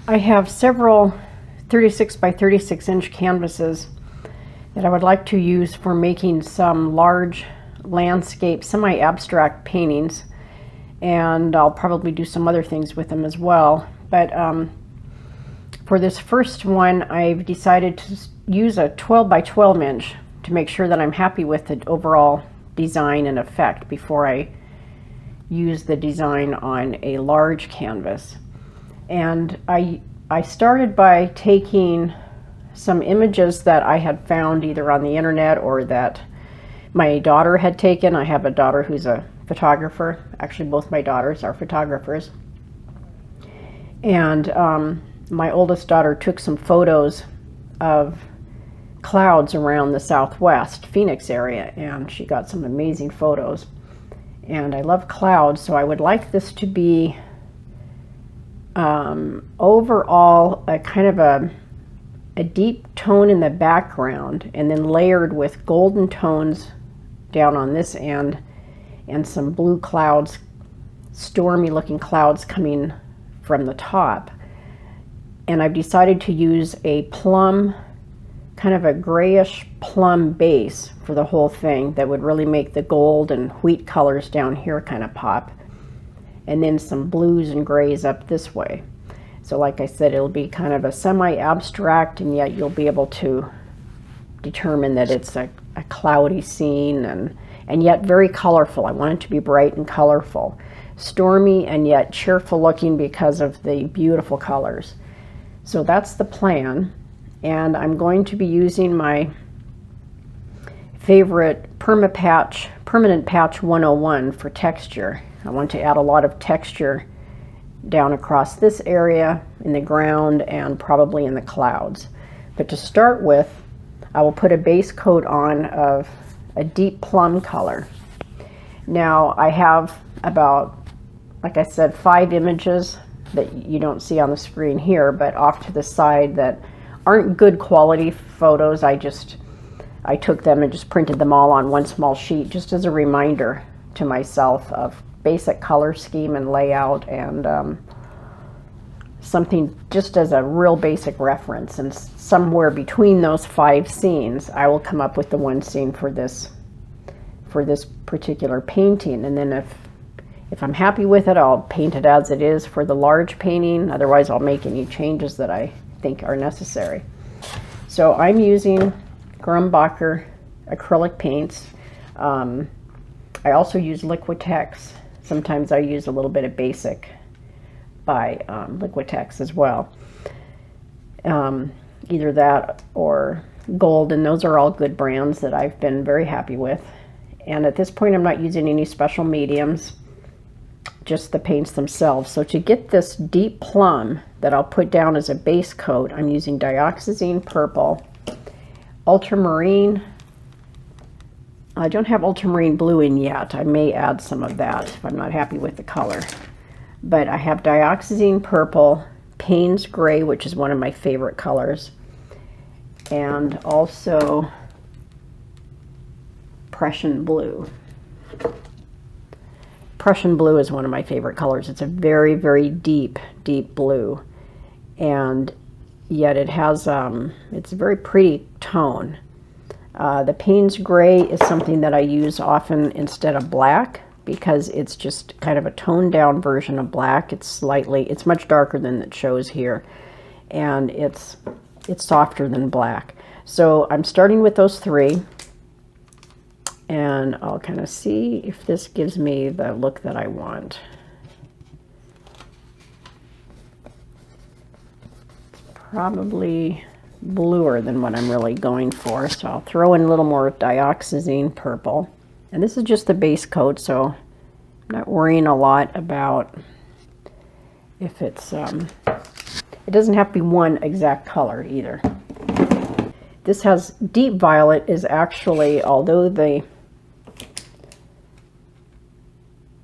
I have several 36 by 36 inch canvases that I would like to use for making some large landscape, semi-abstract paintings, and I'll probably do some other things with them as well. But for this first one, I've decided to use a 12 by 12 inch to make sure that I'm happy with the overall design and effect before I use the design on a large canvas. And I started by taking some images that I had found either on the internet or that my daughter had taken. I have a daughter who's a photographer. Actually, both my daughters are photographers. And my oldest daughter took some photos of clouds around the Southwest Phoenix area, and she got some amazing photos. And I love clouds, so I would like this to be overall a kind of a deep tone in the background, and then layered with golden tones down on this end, and some blue clouds, stormy looking clouds coming from the top. And I've decided to use a plum, kind of a grayish plum base for the whole thing that would really make the gold and wheat colors down here kind of pop, and then some blues and grays up this way. So like I said, it'll be kind of a semi-abstract, and yet you'll be able to determine that it's a cloudy scene, and yet very colorful. I want it to be bright and colorful, stormy and yet cheerful looking because of the beautiful colors. So that's the plan, and I'm going to be using my favorite Permanent Patch 101 for texture. I want to add a lot of texture down across this area, in the ground, and probably in the clouds. But to start with, I will put a base coat on of a deep plum color. Now I have about, like I said, 5 images that you don't see on the screen here, but off to the side that aren't good quality photos. I took them and just printed them all on one small sheet, just as a reminder to myself of basic color scheme and layout, and something just as a real basic reference. And somewhere between those 5 scenes, I will come up with the one scene for this particular painting. And then if I'm happy with it, I'll paint it as it is for the large painting. Otherwise, I'll make any changes that I think are necessary. So I'm using Grumbacher acrylic paints. I also use Liquitex. Sometimes I use a little bit of Basic by Liquitex as well. Either that or Gold, and those are all good brands that I've been very happy with. And at this point, I'm not using any special mediums, just the paints themselves. So to get this deep plum that I'll put down as a base coat, I'm using Dioxazine Purple, Ultramarine. I don't have Ultramarine Blue in yet. I may add some of that if I'm not happy with the color. But I have Dioxazine Purple, Payne's Gray, which is one of my favorite colors, and also Prussian Blue. Prussian Blue is one of my favorite colors. It's a very, very deep, deep blue, and yet it has, it's a very pretty tone. The Payne's Gray is something that I use often instead of black, because it's just kind of a toned down version of black. It's much darker than it shows here, and it's softer than black. So I'm starting with those 3, and I'll kind of see if this gives me the look that I want. It's probably bluer than what I'm really going for, so I'll throw in a little more Dioxazine Purple. And this is just the base coat, so I'm not worrying a lot about if it's, it doesn't have to be one exact color either. This has Deep Violet is actually, although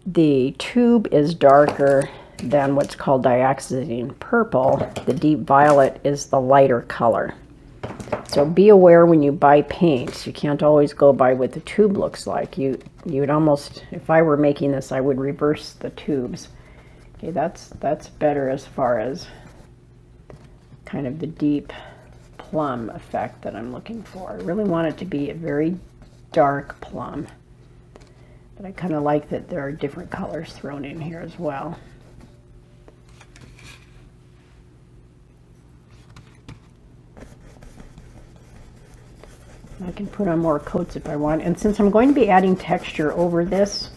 the tube is darker than what's called Dioxazine Purple, the Deep Violet is the lighter color. So be aware when you buy paints, you can't always go by what the tube looks like. You would almost, if I were making this, I would reverse the tubes. Okay, that's better as far as kind of the deep plum effect that I'm looking for. I really want it to be a very dark plum, but I kind of like that there are different colors thrown in here as well. I can put on more coats if I want, and since I'm going to be adding texture over this,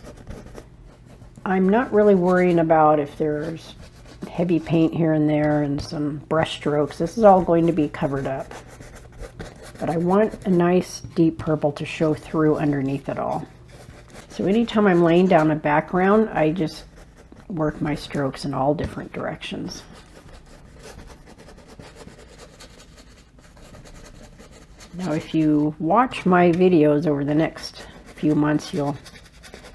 I'm not really worrying about if there's heavy paint here and there and some brush strokes. This is all going to be covered up. But I want a nice deep purple to show through underneath it all. So anytime I'm laying down a background, I just work my strokes in all different directions. Now if you watch my videos over the next few months, you'll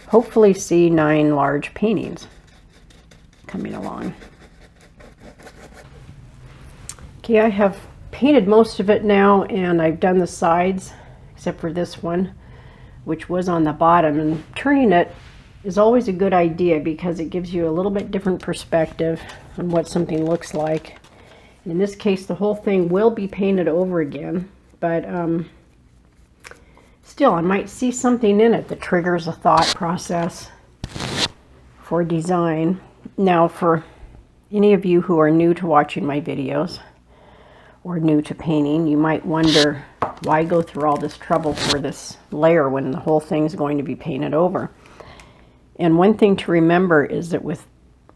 hopefully see 9 large paintings coming along. Okay, I have painted most of it now, and I've done the sides except for this one, which was on the bottom, and turning it is always a good idea because it gives you a little bit different perspective on what something looks like. In this case, the whole thing will be painted over again, but still I might see something in it that triggers a thought process for design. Now, for any of you who are new to watching my videos or new to painting, you might wonder why go through all this trouble for this layer when the whole thing's going to be painted over. And one thing to remember is that with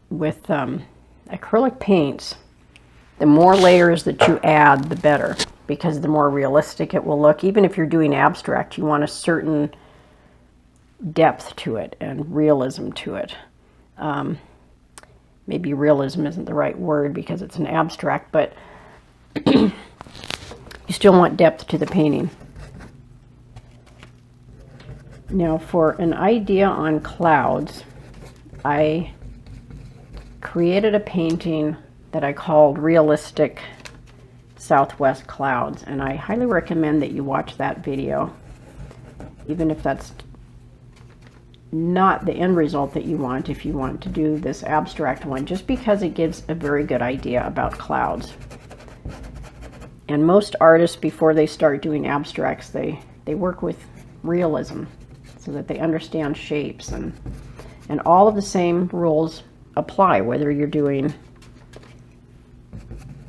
acrylic paints, the more layers that you add, the better, because the more realistic it will look. Even if you're doing abstract, you want a certain depth to it and realism to it. Maybe realism isn't the right word because it's an abstract, but you still want depth to the painting. Now, for an idea on clouds, I created a painting that I called Realistic Southwest Clouds, and I highly recommend that you watch that video, even if that's not the end result that you want, if you want to do this abstract one, just because it gives a very good idea about clouds. And most artists, before they start doing abstracts, they work with realism so that they understand shapes, and all of the same rules apply whether you're doing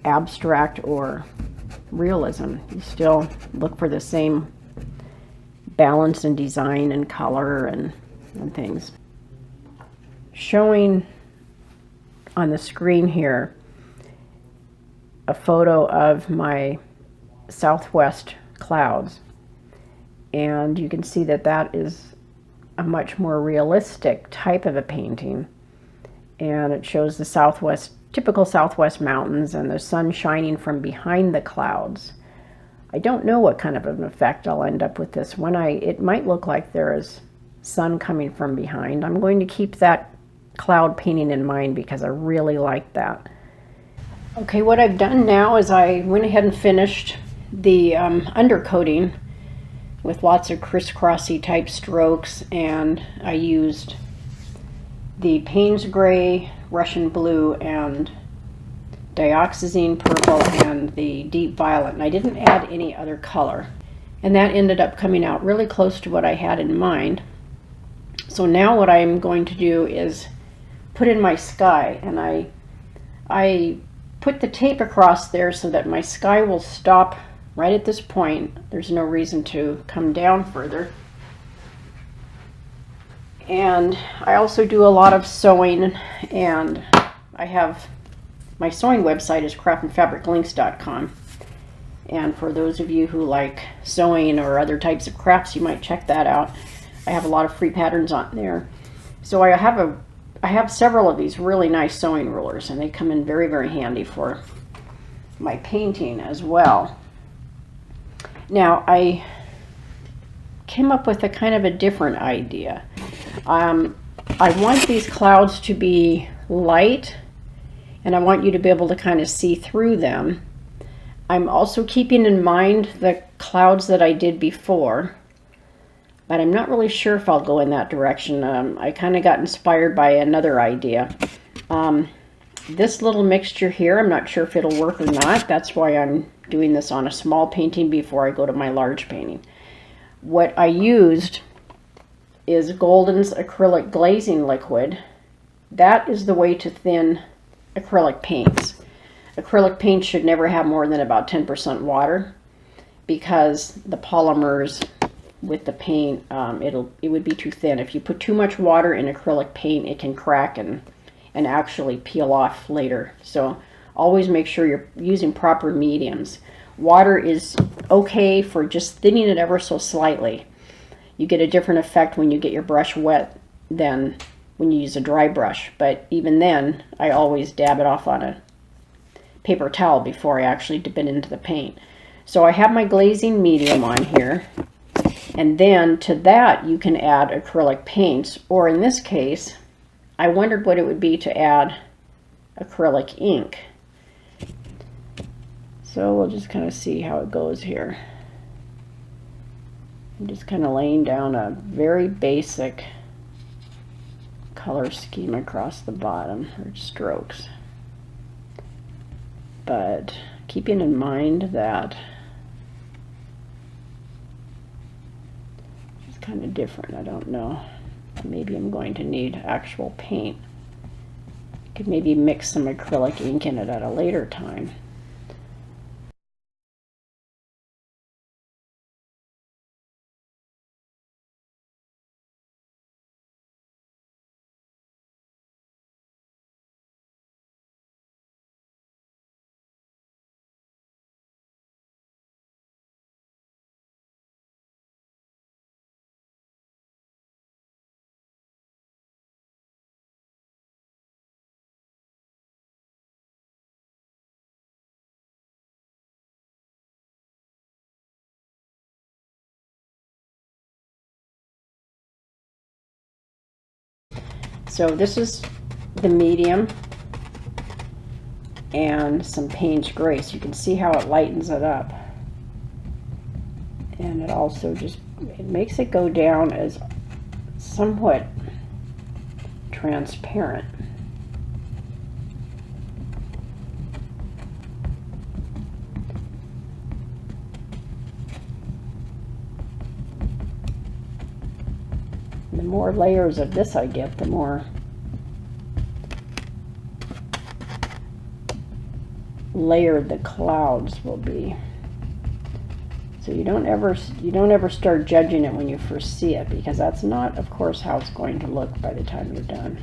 abstract or realism. You still look for the same balance and design and color and things. Showing on the screen here a photo of my southwest clouds, and you can see that that is a much more realistic type of a painting, and it shows the southwest, typical southwest mountains and the sun shining from behind the clouds. I don't know what kind of an effect I'll end up with this one. It might look like there is sun coming from behind. I'm going to keep that cloud painting in mind because I really like that. Okay, what I've done now is I went ahead and finished the undercoating with lots of crisscrossy type strokes, and I used the Payne's Gray, Russian Blue, and Dioxazine Purple, and the Deep Violet, and I didn't add any other color. And that ended up coming out really close to what I had in mind. So now what I'm going to do is put in my sky, and I put the tape across there so that my sky will stop right at this point. There's no reason to come down further. And I also do a lot of sewing, and I have my sewing website is craftandfabriclinks.com. And for those of you who like sewing or other types of crafts, you might check that out. I have a lot of free patterns on there. So I have several of these really nice sewing rulers, and they come in very, very handy for my painting as well. Now, I came up with a kind of a different idea. I want these clouds to be light, and I want you to be able to kind of see through them. I'm also keeping in mind the clouds that I did before, but I'm not really sure if I'll go in that direction. I kind of got inspired by another idea. this little mixture here, I'm not sure if it'll work or not. That's why I'm doing this on a small painting before I go to my large painting. What I used is Golden's acrylic glazing liquid. That is the way to thin acrylic paints. Acrylic paint should never have more than about 10% water, because the polymers with the paint, it would be too thin. If you put too much water in acrylic paint, it can crack and actually peel off later. So always make sure you're using proper mediums. Water is okay for just thinning it ever so slightly. You get a different effect when you get your brush wet than when you use a dry brush. But even then, I always dab it off on a paper towel before I actually dip it into the paint. So I have my glazing medium on here. And then to that, you can add acrylic paints, or in this case, I wondered what it would be to add acrylic ink. So we'll just kind of see how it goes here. I'm just kind of laying down a very basic color scheme across the bottom, or strokes. But keeping in mind that it's kind of different. I don't know. Maybe I'm going to need actual paint. I could maybe mix some acrylic ink in it at a later time. So this is the medium and some Payne's Grace. You can see how it lightens it up. And it also just, it makes it go down as somewhat transparent. The more layers of this I get, the more layered the clouds will be. So you don't ever start judging it when you first see it, because that's not, of course, how it's going to look by the time you're done.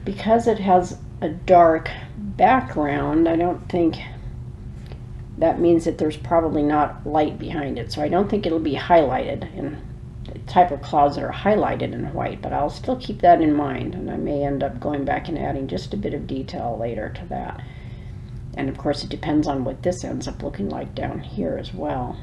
Because it has a dark background, I don't think that means that there's probably not light behind it. So I don't think it'll be highlighted in the type of clouds that are highlighted in white, but I'll still keep that in mind, and I may end up going back and adding just a bit of detail later to that. And of course it depends on what this ends up looking like down here as well.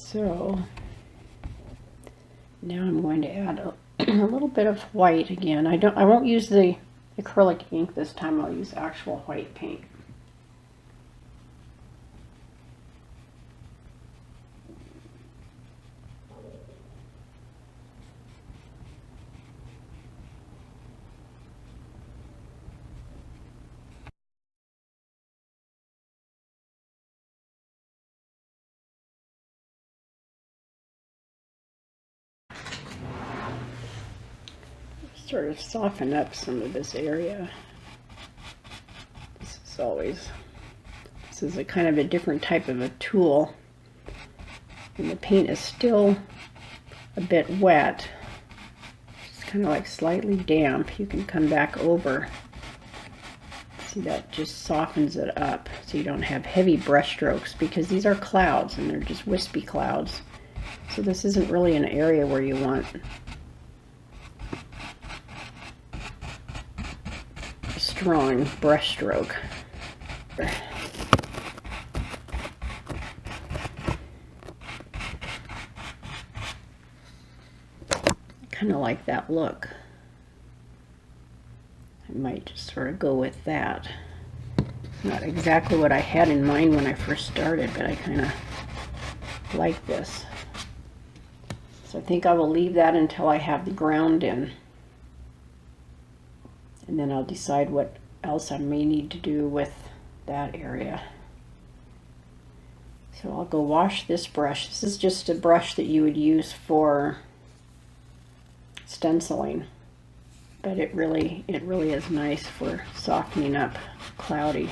So now I'm going to add a little bit of white again. I won't use the acrylic ink this time. I'll use actual white paint. sort of soften up some of this area. This is a kind of a different type of a tool, and the paint is still a bit wet. It's kind of like slightly damp. You can come back over. See, that just softens it up so you don't have heavy brush strokes, because these are clouds and they're just wispy clouds. So this isn't really an area where you want a strong brush stroke. Kind of like that look. I might just sort of go with that. Not exactly what I had in mind when I first started, but I kind of like this. So I think I will leave that until I have the ground in. And then I'll decide what else I may need to do with that area. So I'll go wash this brush. This is just a brush that you would use for stenciling, but it really is nice for softening up cloudy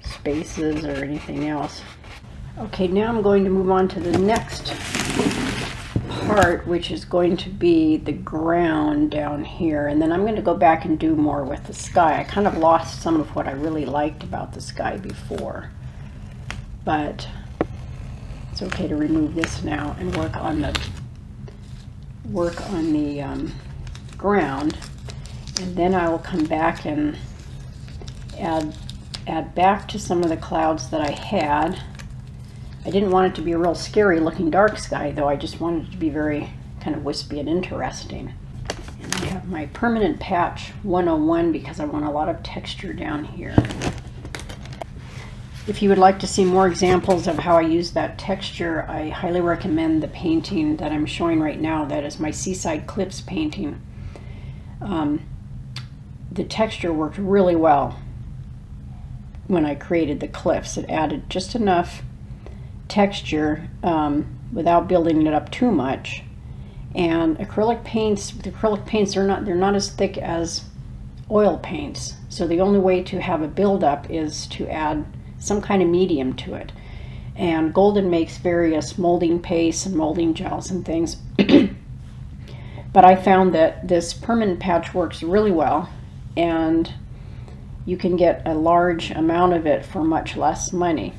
spaces or anything else. Okay, now I'm going to move on to the next part, which is going to be the ground down here, and then I'm going to go back and do more with the sky. I kind of lost some of what I really liked about the sky before, but it's okay to remove this now and work on the ground, and then I will come back and add back to some of the clouds that I had. I didn't want it to be a real scary looking dark sky, though. I just wanted it to be very kind of wispy and interesting. And I have my permanent patch 101 because I want a lot of texture down here. If you would like to see more examples of how I use that texture, I highly recommend the painting that I'm showing right now. That is my Seaside Cliffs painting. The texture worked really well when I created the cliffs. It added just enough texture without building it up too much. And acrylic paints, with acrylic paints, they're not as thick as oil paints. So the only way to have a buildup is to add some kind of medium to it. And Golden makes various molding pastes and molding gels and things. But I found that this permanent patch works really well, and you can get a large amount of it for much less money.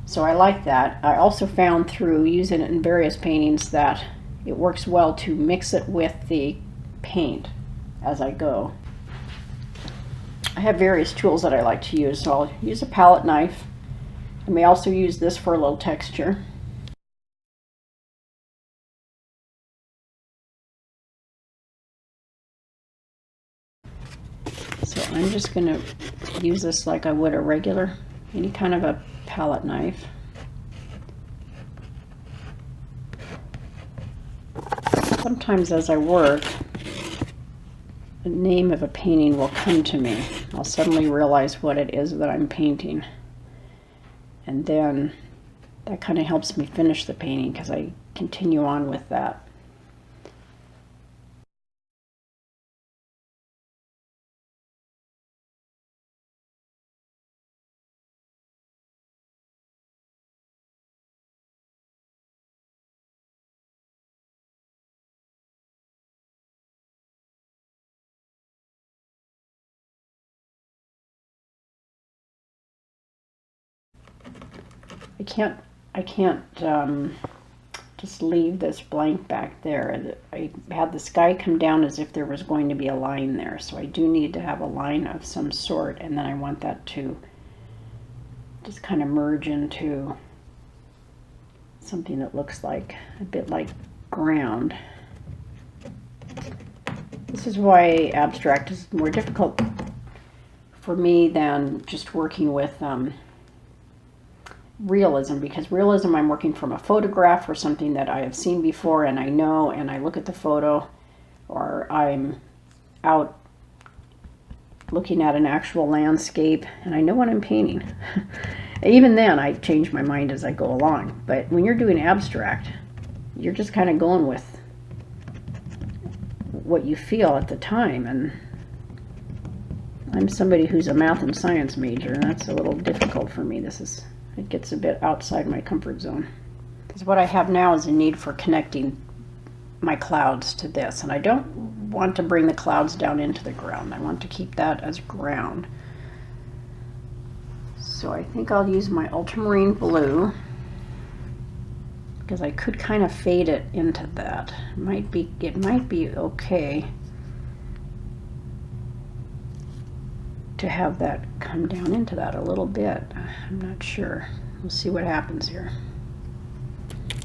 So I like that. I also found through using it in various paintings that it works well to mix it with the paint as I go. I have various tools that I like to use, so I'll use a palette knife. I may also use this for a little texture. So I'm just going to use this like I would a regular, any kind of a palette knife. Sometimes as I work, the name of a painting will come to me. I'll suddenly realize what it is that I'm painting. And then that kind of helps me finish the painting because I continue on with that. I can't just leave this blank back there. I had the sky come down as if there was going to be a line there, so I do need to have a line of some sort, and then I want that to just kind of merge into something that looks like a bit like ground. This is why abstract is more difficult for me than just working with realism, because realism I'm working from a photograph or something that I have seen before and I know, and I look at the photo, or I'm out looking at an actual landscape and I know what I'm painting. Even then I change my mind as I go along, but when you're doing abstract, you're just kind of going with what you feel at the time. And I'm somebody who's a math and science major, and that's a little difficult for me. It gets a bit outside my comfort zone. Because what I have now is a need for connecting my clouds to this, and I don't want to bring the clouds down into the ground. I want to keep that as ground. So I think I'll use my ultramarine blue, because I could kind of fade it into that. It might be okay to have that come down into that a little bit. I'm not sure. We'll see what happens here.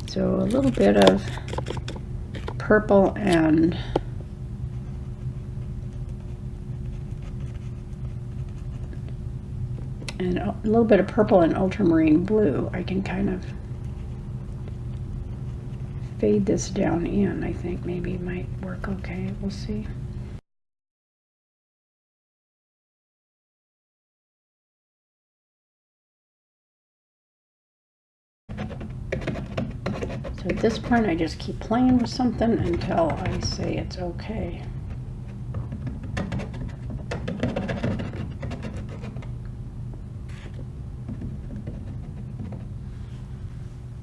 So a little bit of purple and a little bit of purple and ultramarine blue. I can kind of fade this down in. I think maybe it might work okay. We'll see. So at this point, I just keep playing with something until I say it's okay.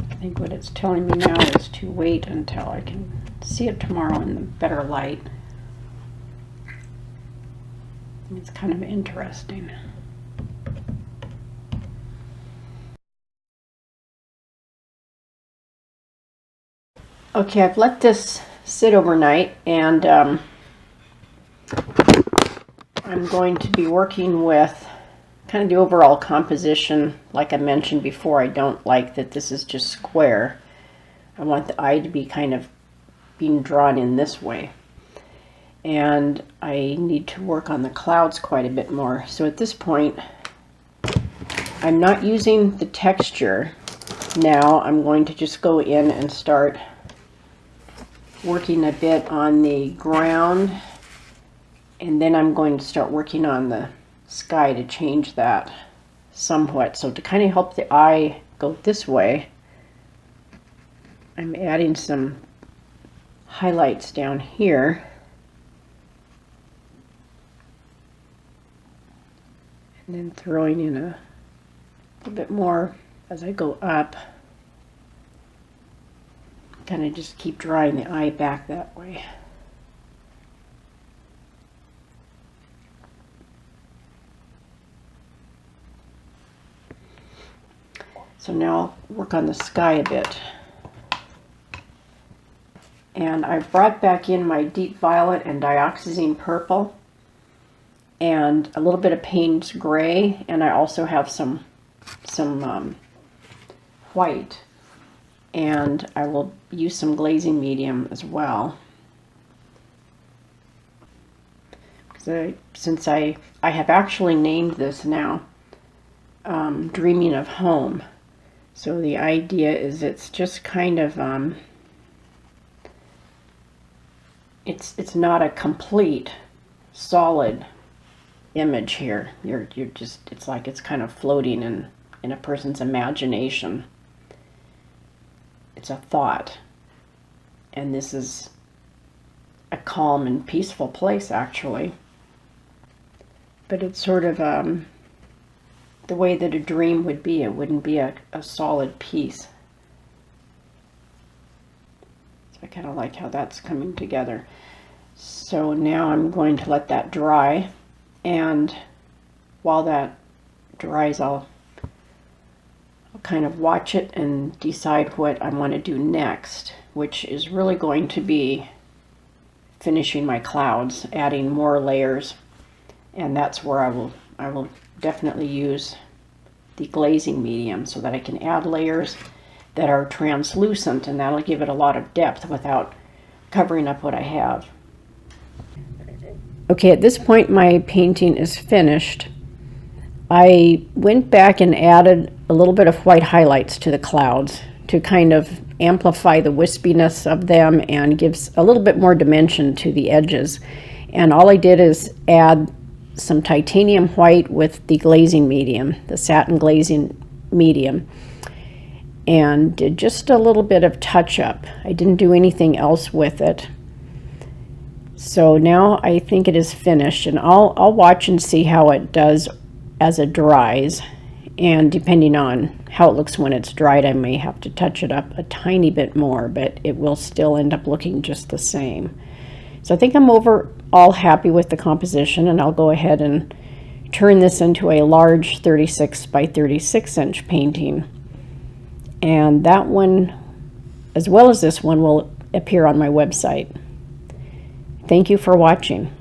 I think what it's telling me now is to wait until I can see it tomorrow in the better light. And it's kind of interesting. Okay, I've let this sit overnight, and I'm going to be working with kind of the overall composition. Like I mentioned before, I don't like that this is just square. I want the eye to be kind of being drawn in this way. And I need to work on the clouds quite a bit more. So at this point, I'm not using the texture. Now I'm going to just go in and start working a bit on the ground, and then I'm going to start working on the sky to change that somewhat. So to kind of help the eye go this way, I'm adding some highlights down here, and then throwing in a little bit more as I go up. Kind of just keep drawing the eye back that way. So now I'll work on the sky a bit. And I brought back in my deep violet and dioxazine purple and a little bit of Payne's gray, and I also have some white. And I will use some glazing medium as well. Since I have actually named this now Dreaming of Home. So the idea is it's just kind of, it's not a complete solid image here. You're just, it's like it's kind of floating in a person's imagination. It's a thought, and this is a calm and peaceful place, actually. But it's sort of the way that a dream would be. It wouldn't be a solid piece. So I kind of like how that's coming together. So now I'm going to let that dry, and while that dries, I'll kind of watch it and decide what I want to do next, which is really going to be finishing my clouds, adding more layers, and that's where I will definitely use the glazing medium so that I can add layers that are translucent, and that'll give it a lot of depth without covering up what I have. Okay, at this point my painting is finished. I went back and added a little bit of white highlights to the clouds to kind of amplify the wispiness of them and gives a little bit more dimension to the edges. And all I did is add some titanium white with the glazing medium, the satin glazing medium, and did just a little bit of touch up. I didn't do anything else with it. So now I think it is finished, and I'll watch and see how it does as it dries. And depending on how it looks when it's dried, I may have to touch it up a tiny bit more, but it will still end up looking just the same. So I think I'm overall happy with the composition, and I'll go ahead and turn this into a large 36 by 36 inch painting. And that one, as well as this one, will appear on my website. Thank you for watching.